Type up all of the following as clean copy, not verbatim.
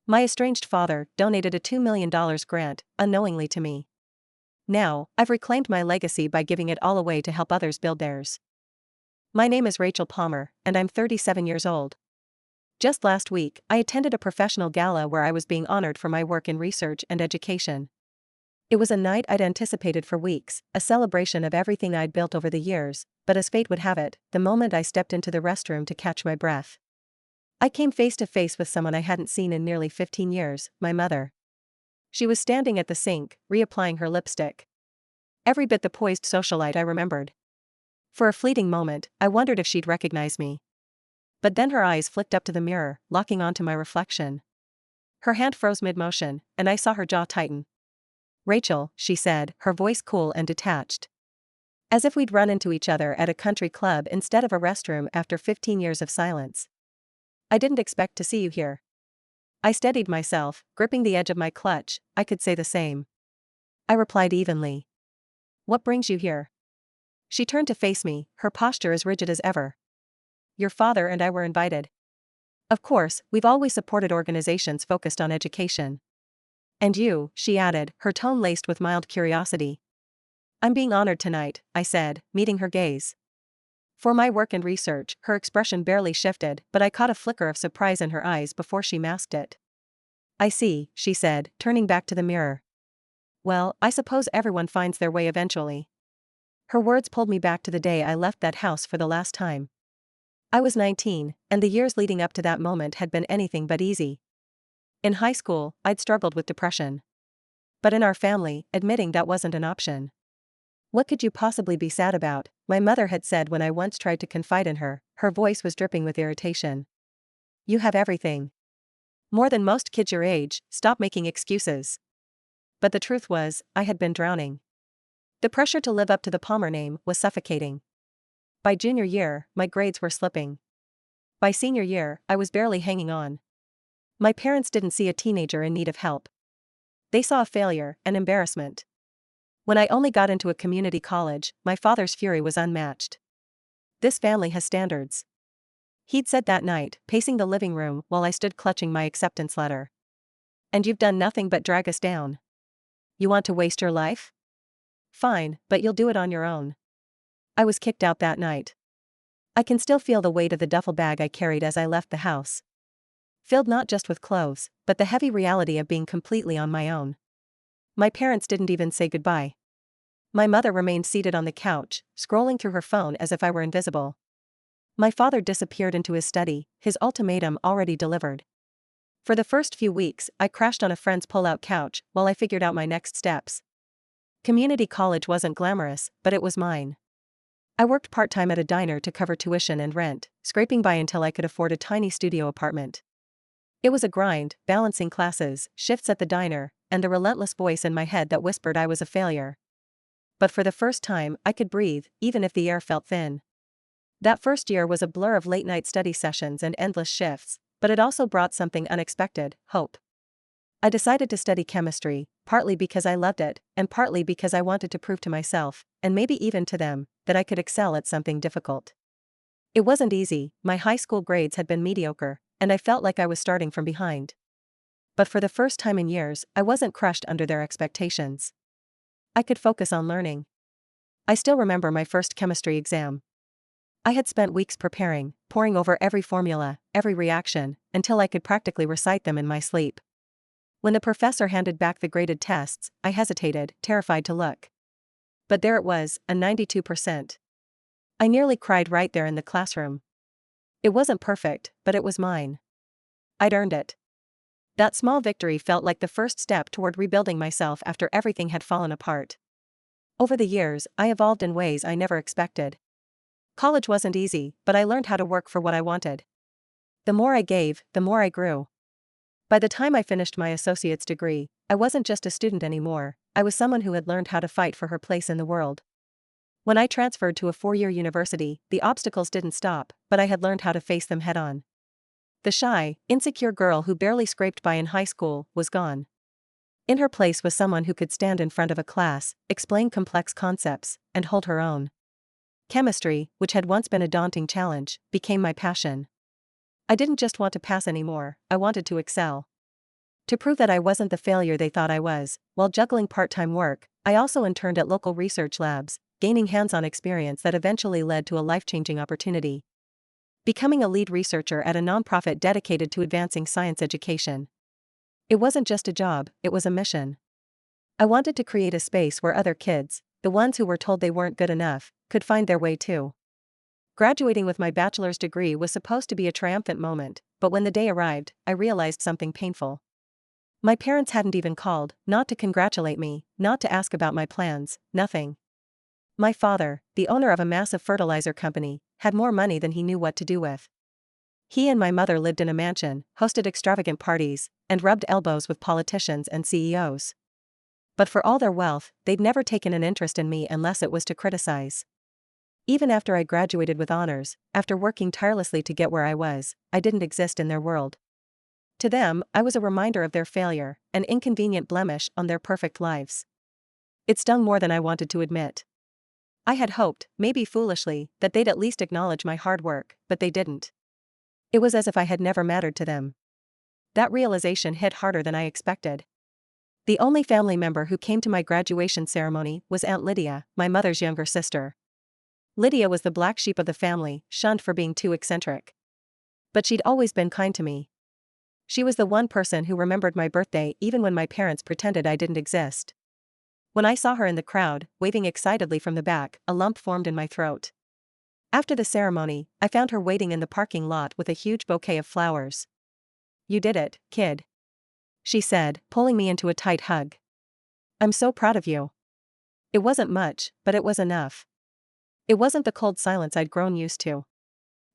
My estranged father donated a $2 million grant, unknowingly to me. Now, I've reclaimed my legacy by giving it all away to help others build theirs. My name is Rachel Palmer, and I'm 37 years old. Just last week, I attended a professional gala where I was being honored for my work in research and education. It was a night I'd anticipated for weeks, a celebration of everything I'd built over the years, but as fate would have it, the moment I stepped into the restroom to catch my breath, I came face to face with someone I hadn't seen in nearly 15 years, my mother. She was standing at the sink, reapplying her lipstick. Every bit the poised socialite I remembered. For a fleeting moment, I wondered if she'd recognize me. But then her eyes flicked up to the mirror, locking onto my reflection. Her hand froze mid-motion, and I saw her jaw tighten. "Rachel," she said, her voice cool and detached. As if we'd run into each other at a country club instead of a restroom after 15 years of silence. "I didn't expect to see you here." I steadied myself, gripping the edge of my clutch. "I could say the same." I replied evenly. "What brings you here?" She turned to face me, her posture as rigid as ever. "Your father and I were invited. Of course, we've always supported organizations focused on education." "And you," she added, her tone laced with mild curiosity. "I'm being honored tonight," I said, meeting her gaze. For my work and research, her expression barely shifted, but I caught a flicker of surprise in her eyes before she masked it. "I see," she said, turning back to the mirror. "Well, I suppose everyone finds their way eventually." Her words pulled me back to the day I left that house for the last time. I was 19, and the years leading up to that moment had been anything but easy. In high school, I'd struggled with depression. But in our family, admitting that wasn't an option. "What could you possibly be sad about?" my mother had said when I once tried to confide in her. Her voice was dripping with irritation. "You have everything. More than most kids your age, stop making excuses." But the truth was, I had been drowning. The pressure to live up to the Palmer name was suffocating. By junior year, my grades were slipping. By senior year, I was barely hanging on. My parents didn't see a teenager in need of help. They saw a failure, an embarrassment. When I only got into a community college, my father's fury was unmatched. "This family has standards," he'd said that night, pacing the living room while I stood clutching my acceptance letter. "And you've done nothing but drag us down. You want to waste your life? Fine, but you'll do it on your own." I was kicked out that night. I can still feel the weight of the duffel bag I carried as I left the house. Filled not just with clothes, but the heavy reality of being completely on my own. My parents didn't even say goodbye. My mother remained seated on the couch, scrolling through her phone as if I were invisible. My father disappeared into his study, his ultimatum already delivered. For the first few weeks, I crashed on a friend's pull-out couch while I figured out my next steps. Community college wasn't glamorous, but it was mine. I worked part-time at a diner to cover tuition and rent, scraping by until I could afford a tiny studio apartment. It was a grind, balancing classes, shifts at the diner, and the relentless voice in my head that whispered I was a failure. But for the first time, I could breathe, even if the air felt thin. That first year was a blur of late-night study sessions and endless shifts, but it also brought something unexpected: hope. I decided to study chemistry, partly because I loved it, and partly because I wanted to prove to myself, and maybe even to them, that I could excel at something difficult. It wasn't easy. My high school grades had been mediocre, and I felt like I was starting from behind. But for the first time in years, I wasn't crushed under their expectations. I could focus on learning. I still remember my first chemistry exam. I had spent weeks preparing, poring over every formula, every reaction, until I could practically recite them in my sleep. When the professor handed back the graded tests, I hesitated, terrified to look. But there it was, a 92%. I nearly cried right there in the classroom. It wasn't perfect, but it was mine. I'd earned it. That small victory felt like the first step toward rebuilding myself after everything had fallen apart. Over the years, I evolved in ways I never expected. College wasn't easy, but I learned how to work for what I wanted. The more I gave, the more I grew. By the time I finished my associate's degree, I wasn't just a student anymore, I was someone who had learned how to fight for her place in the world. When I transferred to a 4-year university, the obstacles didn't stop, but I had learned how to face them head-on. The shy, insecure girl who barely scraped by in high school was gone. In her place was someone who could stand in front of a class, explain complex concepts, and hold her own. Chemistry, which had once been a daunting challenge, became my passion. I didn't just want to pass anymore, I wanted to excel. To prove that I wasn't the failure they thought I was, while juggling part-time work, I also interned at local research labs, gaining hands-on experience that eventually led to a life-changing opportunity: becoming a lead researcher at a nonprofit dedicated to advancing science education. It wasn't just a job, it was a mission. I wanted to create a space where other kids, the ones who were told they weren't good enough, could find their way too. Graduating with my bachelor's degree was supposed to be a triumphant moment, but when the day arrived, I realized something painful. My parents hadn't even called, not to congratulate me, not to ask about my plans, nothing. My father, the owner of a massive fertilizer company, had more money than he knew what to do with. He and my mother lived in a mansion, hosted extravagant parties, and rubbed elbows with politicians and CEOs. But for all their wealth, they'd never taken an interest in me unless it was to criticize. Even after I graduated with honors, after working tirelessly to get where I was, I didn't exist in their world. To them, I was a reminder of their failure, an inconvenient blemish on their perfect lives. It stung more than I wanted to admit. I had hoped, maybe foolishly, that they'd at least acknowledge my hard work, but they didn't. It was as if I had never mattered to them. That realization hit harder than I expected. The only family member who came to my graduation ceremony was Aunt Lydia, my mother's younger sister. Lydia was the black sheep of the family, shunned for being too eccentric. But she'd always been kind to me. She was the one person who remembered my birthday even when my parents pretended I didn't exist. When I saw her in the crowd, waving excitedly from the back, a lump formed in my throat. After the ceremony, I found her waiting in the parking lot with a huge bouquet of flowers. "You did it, kid," she said, pulling me into a tight hug. "I'm so proud of you." It wasn't much, but it was enough. It wasn't the cold silence I'd grown used to.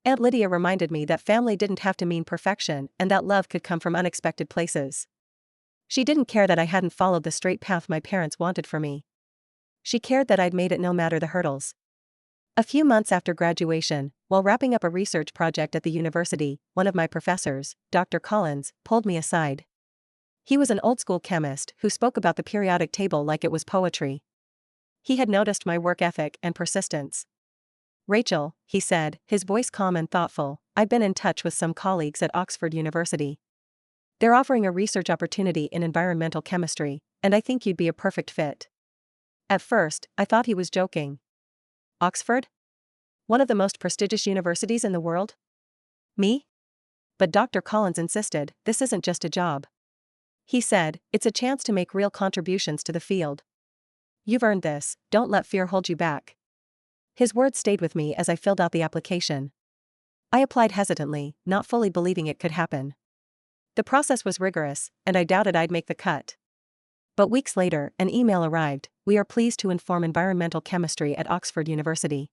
Aunt Lydia reminded me that family didn't have to mean perfection and that love could come from unexpected places. She didn't care that I hadn't followed the straight path my parents wanted for me. She cared that I'd made it no matter the hurdles. A few months after graduation, while wrapping up a research project at the university, one of my professors, Dr. Collins, pulled me aside. He was an old-school chemist who spoke about the periodic table like it was poetry. He had noticed my work ethic and persistence. "Rachel," he said, his voice calm and thoughtful, "I've been in touch with some colleagues at Oxford University. They're offering a research opportunity in environmental chemistry, and I think you'd be a perfect fit." At first, I thought he was joking. Oxford? One of the most prestigious universities in the world? Me? But Dr. Collins insisted, "This isn't just a job." He said, "It's a chance to make real contributions to the field. You've earned this, don't let fear hold you back." His words stayed with me as I filled out the application. I applied hesitantly, not fully believing it could happen. The process was rigorous, and I doubted I'd make the cut. But weeks later, an email arrived: "We are pleased to inform environmental chemistry at Oxford University."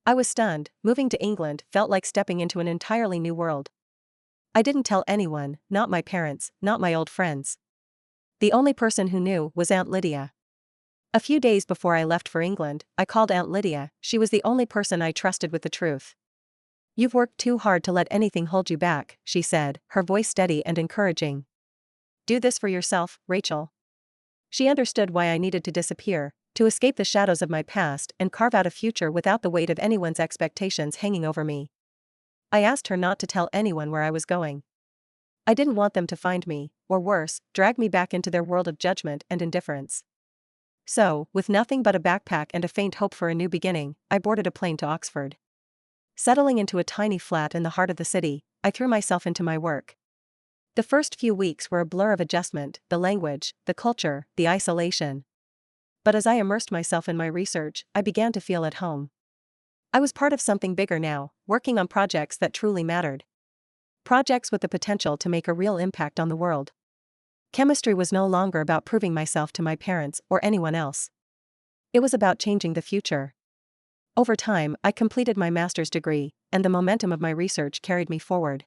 I was stunned. Moving to England felt like stepping into an entirely new world. I didn't tell anyone, not my parents, not my old friends. The only person who knew was Aunt Lydia. A few days before I left for England, I called Aunt Lydia. She was the only person I trusted with the truth. "You've worked too hard to let anything hold you back," she said, her voice steady and encouraging. "Do this for yourself, Rachel." She understood why I needed to disappear, to escape the shadows of my past and carve out a future without the weight of anyone's expectations hanging over me. I asked her not to tell anyone where I was going. I didn't want them to find me, or worse, drag me back into their world of judgment and indifference. So, with nothing but a backpack and a faint hope for a new beginning, I boarded a plane to Oxford. Settling into a tiny flat in the heart of the city, I threw myself into my work. The first few weeks were a blur of adjustment: the language, the culture, the isolation. But as I immersed myself in my research, I began to feel at home. I was part of something bigger now, working on projects that truly mattered. Projects with the potential to make a real impact on the world. Chemistry was no longer about proving myself to my parents or anyone else. It was about changing the future. Over time, I completed my master's degree, and the momentum of my research carried me forward.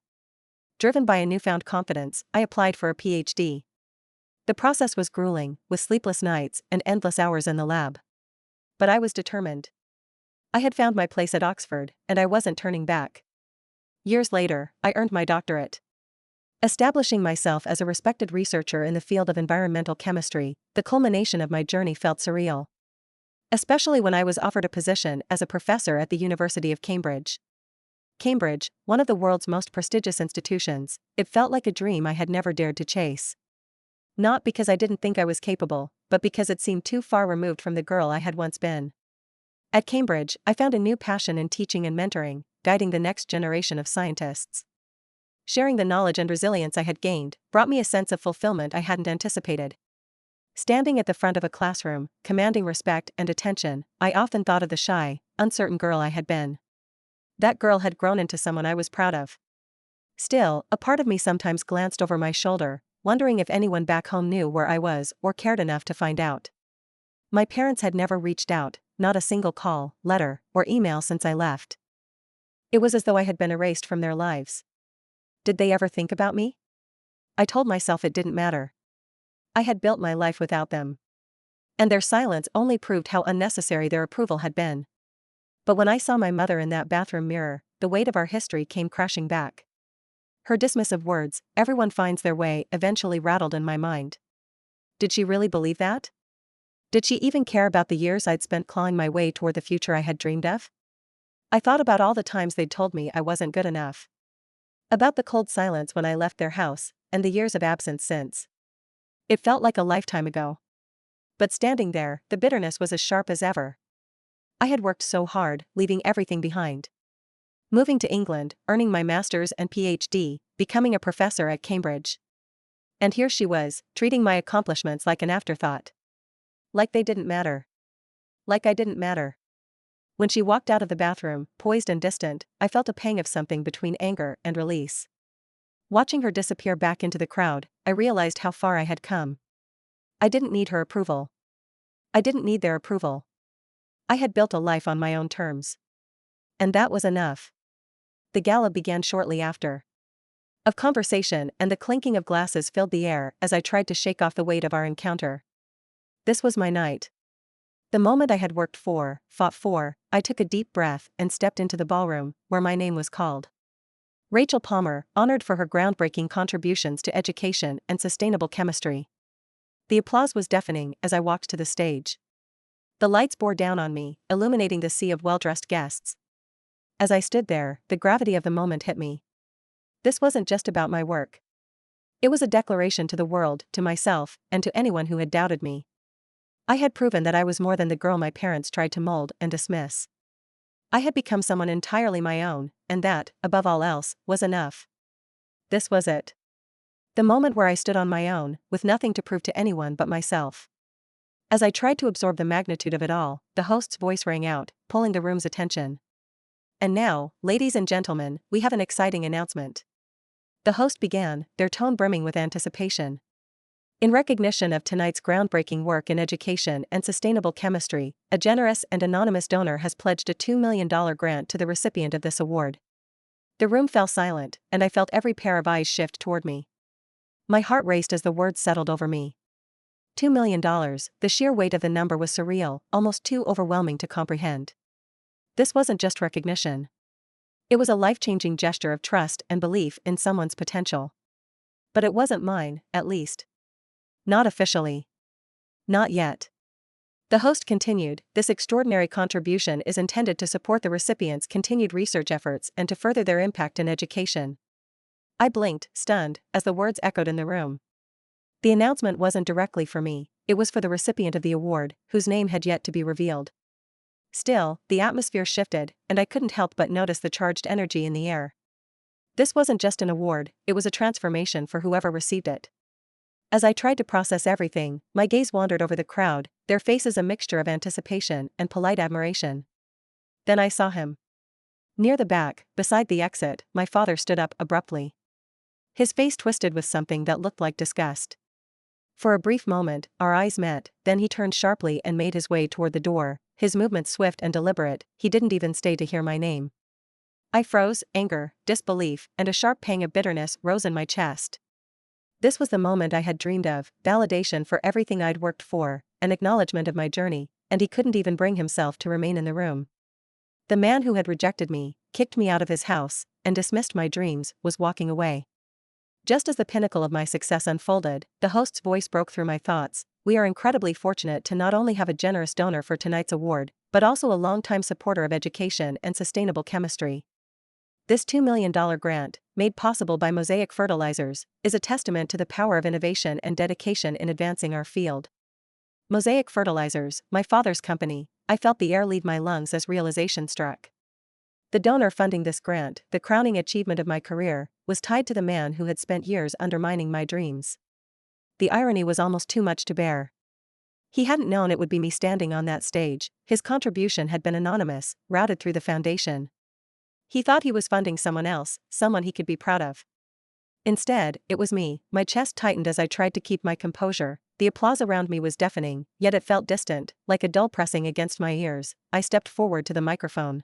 Driven by a newfound confidence, I applied for a PhD. The process was grueling, with sleepless nights and endless hours in the lab. But I was determined. I had found my place at Oxford, and I wasn't turning back. Years later, I earned my doctorate. Establishing myself as a respected researcher in the field of environmental chemistry, the culmination of my journey felt surreal. Especially when I was offered a position as a professor at the University of Cambridge. Cambridge, one of the world's most prestigious institutions, it felt like a dream I had never dared to chase. Not because I didn't think I was capable, but because it seemed too far removed from the girl I had once been. At Cambridge, I found a new passion in teaching and mentoring, guiding the next generation of scientists. Sharing the knowledge and resilience I had gained brought me a sense of fulfillment I hadn't anticipated. Standing at the front of a classroom, commanding respect and attention, I often thought of the shy, uncertain girl I had been. That girl had grown into someone I was proud of. Still, a part of me sometimes glanced over my shoulder, wondering if anyone back home knew where I was or cared enough to find out. My parents had never reached out, not a single call, letter, or email since I left. It was as though I had been erased from their lives. Did they ever think about me? I told myself it didn't matter. I had built my life without them. And their silence only proved how unnecessary their approval had been. But when I saw my mother in that bathroom mirror, the weight of our history came crashing back. Her dismissive words, "Everyone finds their way," eventually rattled in my mind. Did she really believe that? Did she even care about the years I'd spent clawing my way toward the future I had dreamed of? I thought about all the times they'd told me I wasn't good enough. About the cold silence when I left their house, and the years of absence since. It felt like a lifetime ago. But standing there, the bitterness was as sharp as ever. I had worked so hard, leaving everything behind. Moving to England, earning my master's and PhD, becoming a professor at Cambridge. And here she was, treating my accomplishments like an afterthought. Like they didn't matter. Like I didn't matter. When she walked out of the bathroom, poised and distant, I felt a pang of something between anger and release. Watching her disappear back into the crowd, I realized how far I had come. I didn't need her approval. I didn't need their approval. I had built a life on my own terms. And that was enough. The gala began shortly after. Of conversation and the clinking of glasses filled the air as I tried to shake off the weight of our encounter. This was my night. The moment I had worked for, fought for, I took a deep breath and stepped into the ballroom, where my name was called. Rachel Palmer, honored for her groundbreaking contributions to education and sustainable chemistry. The applause was deafening as I walked to the stage. The lights bore down on me, illuminating the sea of well-dressed guests. As I stood there, the gravity of the moment hit me. This wasn't just about my work. It was a declaration to the world, to myself, and to anyone who had doubted me. I had proven that I was more than the girl my parents tried to mold and dismiss. I had become someone entirely my own, and that, above all else, was enough. This was it. The moment where I stood on my own, with nothing to prove to anyone but myself. As I tried to absorb the magnitude of it all, the host's voice rang out, pulling the room's attention. And now, ladies and gentlemen, we have an exciting announcement. The host began, their tone brimming with anticipation. In recognition of tonight's groundbreaking work in education and sustainable chemistry, a generous and anonymous donor has pledged a $2 million grant to the recipient of this award. The room fell silent, and I felt every pair of eyes shift toward me. My heart raced as the words settled over me. $2 million, the sheer weight of the number was surreal, almost too overwhelming to comprehend. This wasn't just recognition. It was a life-changing gesture of trust and belief in someone's potential. But it wasn't mine, at least. Not officially. Not yet. The host continued, this extraordinary contribution is intended to support the recipient's continued research efforts and to further their impact in education. I blinked, stunned, as the words echoed in the room. The announcement wasn't directly for me, it was for the recipient of the award, whose name had yet to be revealed. Still, the atmosphere shifted, and I couldn't help but notice the charged energy in the air. This wasn't just an award, it was a transformation for whoever received it. As I tried to process everything, my gaze wandered over the crowd, their faces a mixture of anticipation and polite admiration. Then I saw him. Near the back, beside the exit, my father stood up abruptly. His face twisted with something that looked like disgust. For a brief moment, our eyes met, then he turned sharply and made his way toward the door, his movements swift and deliberate, he didn't even stay to hear my name. I froze, anger, disbelief, and a sharp pang of bitterness rose in my chest. This was the moment I had dreamed of, validation for everything I'd worked for, an acknowledgement of my journey, and he couldn't even bring himself to remain in the room. The man who had rejected me, kicked me out of his house, and dismissed my dreams, was walking away. Just as the pinnacle of my success unfolded, the host's voice broke through my thoughts. We are incredibly fortunate to not only have a generous donor for tonight's award, but also a longtime supporter of education and sustainable chemistry. This $2 million grant, made possible by Mosaic Fertilizers, is a testament to the power of innovation and dedication in advancing our field. Mosaic Fertilizers, my father's company, I felt the air leave my lungs as realization struck. The donor funding this grant, the crowning achievement of my career, was tied to the man who had spent years undermining my dreams. The irony was almost too much to bear. He hadn't known it would be me standing on that stage. His contribution had been anonymous, routed through the foundation. He thought he was funding someone else, someone he could be proud of. Instead, it was me. My chest tightened as I tried to keep my composure. The applause around me was deafening, yet it felt distant, like a dull pressing against my ears. I stepped forward to the microphone.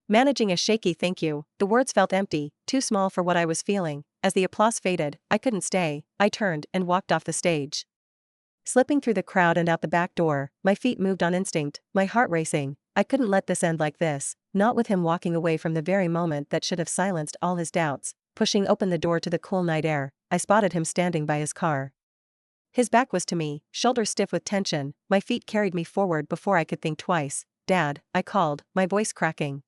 Managing a shaky thank you, the words felt empty, too small for what I was feeling. As the applause faded, I couldn't stay. I turned and walked off the stage. Slipping through the crowd and out the back door, my feet moved on instinct, my heart racing. I couldn't let this end like this, not with him walking away from the very moment that should have silenced all his doubts. Pushing open the door to the cool night air, I spotted him standing by his car. His back was to me, shoulders stiff with tension. My feet carried me forward before I could think twice. "Dad," I called, my voice cracking.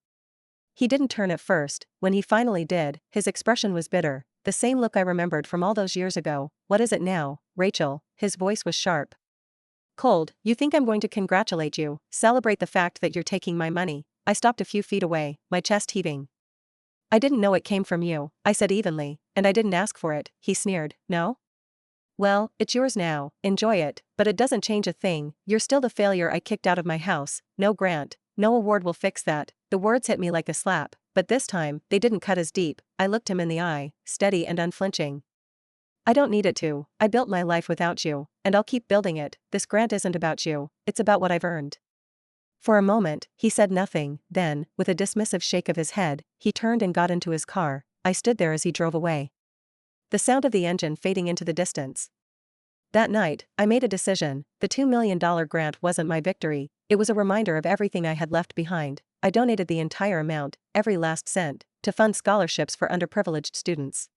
He didn't turn at first. When he finally did, his expression was bitter, the same look I remembered from all those years ago. "What is it now, Rachel?" His voice was sharp. "Cold. You think I'm going to congratulate you, celebrate the fact that you're taking my money?" I stopped a few feet away, my chest heaving. "I didn't know it came from you," I said evenly, "and I didn't ask for it." He sneered. "No? Well, it's yours now, enjoy it, but it doesn't change a thing. You're still the failure I kicked out of my house. No grant, no award will fix that." The words hit me like a slap, but this time, they didn't cut as deep. I looked him in the eye, steady and unflinching. "I don't need it to. I built my life without you, and I'll keep building it. This grant isn't about you, it's about what I've earned." For a moment, he said nothing, then, with a dismissive shake of his head, he turned and got into his car. I stood there as he drove away. The sound of the engine fading into the distance. That night, I made a decision. The $2 million grant wasn't my victory, it was a reminder of everything I had left behind. I donated the entire amount, every last cent, to fund scholarships for underprivileged students.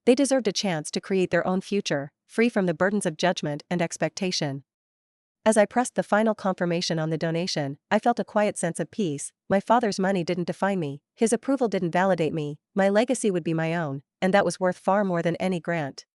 They deserved a chance to create their own future, free from the burdens of judgment and expectation. As I pressed the final confirmation on the donation, I felt a quiet sense of peace. My father's money didn't define me, his approval didn't validate me, my legacy would be my own, and that was worth far more than any grant.